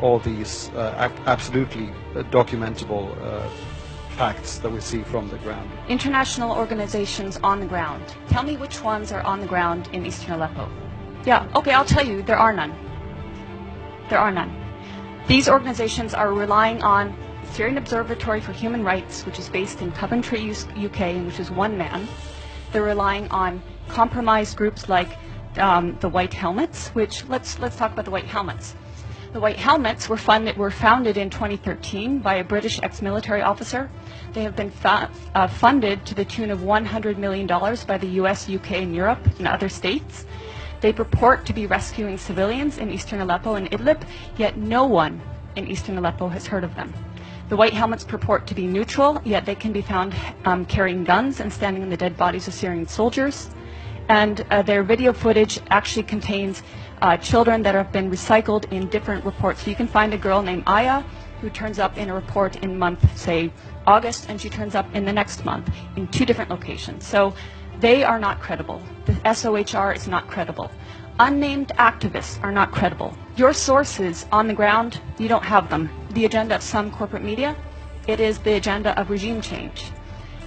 all these absolutely documentable facts that we see from the ground. International organizations on the ground. Tell me which ones are on the ground in eastern Aleppo. Yeah, okay, I'll tell you, there are none. There are none. These organizations are relying on the Syrian Observatory for Human Rights, which is based in Coventry, UK, and which is one man. They're relying on compromised groups like the White Helmets, which, let's talk about the White Helmets. The White Helmets were founded in 2013 by a British ex-military officer. They have been funded to the tune of $100 million by the US, UK, and Europe and other states. They purport to be rescuing civilians in eastern Aleppo and Idlib, yet no one in eastern Aleppo has heard of them. The White Helmets purport to be neutral, yet they can be found carrying guns and standing on the dead bodies of Syrian soldiers. And their video footage actually contains children that have been recycled in different reports. So you can find a girl named Aya who turns up in a report in month, say, August, and she turns up in the next month in 2 different locations. So they are not credible. The SOHR is not credible. Unnamed activists are not credible. Your sources on the ground, you don't have them. The agenda of some corporate media, it is the agenda of regime change.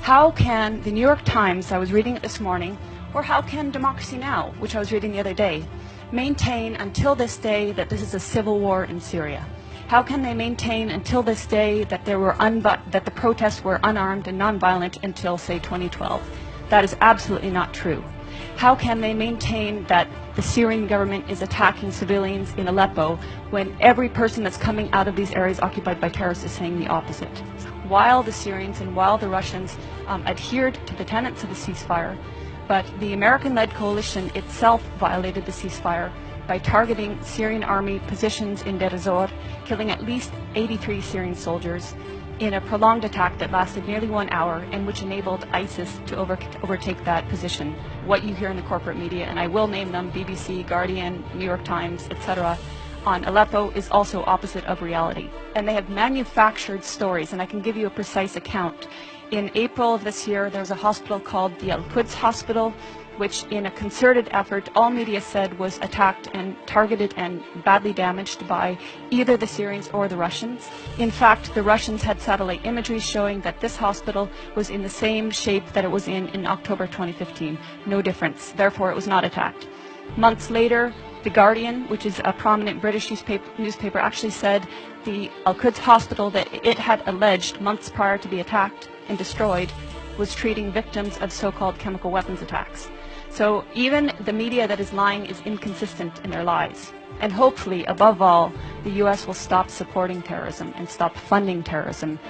How can the New York Times, I was reading it this morning, or how can Democracy Now!, which I was reading the other day, maintain until this day that this is a civil war in Syria? How can they maintain until this day that that the protests were unarmed and nonviolent until, say, 2012? That is absolutely not true. How can they maintain that the Syrian government is attacking civilians in Aleppo when every person that's coming out of these areas occupied by terrorists is saying the opposite? While the Syrians and while the Russians adhered to the tenets of the ceasefire, but the American-led coalition itself violated the ceasefire by targeting Syrian army positions in Deir ez-Zor, killing at least 83 Syrian soldiers in a prolonged attack that lasted nearly 1 hour and which enabled ISIS to overtake that position. What you hear in the corporate media, and I will name them, BBC, Guardian, New York Times, etc., on Aleppo is also opposite of reality. And they have manufactured stories, and I can give you a precise account. In April of this year, there was a hospital called the Al-Quds Hospital, which in a concerted effort, all media said was attacked and targeted and badly damaged by either the Syrians or the Russians. In fact, the Russians had satellite imagery showing that this hospital was in the same shape that it was in October 2015. No difference. Therefore, it was not attacked. Months later, The Guardian, which is a prominent British newspaper, actually said the Al-Quds Hospital that it had alleged months prior to be attacked and destroyed was treating victims of so-called chemical weapons attacks. So even the media that is lying is inconsistent in their lies. And hopefully, above all, the US will stop supporting terrorism and stop funding terrorism.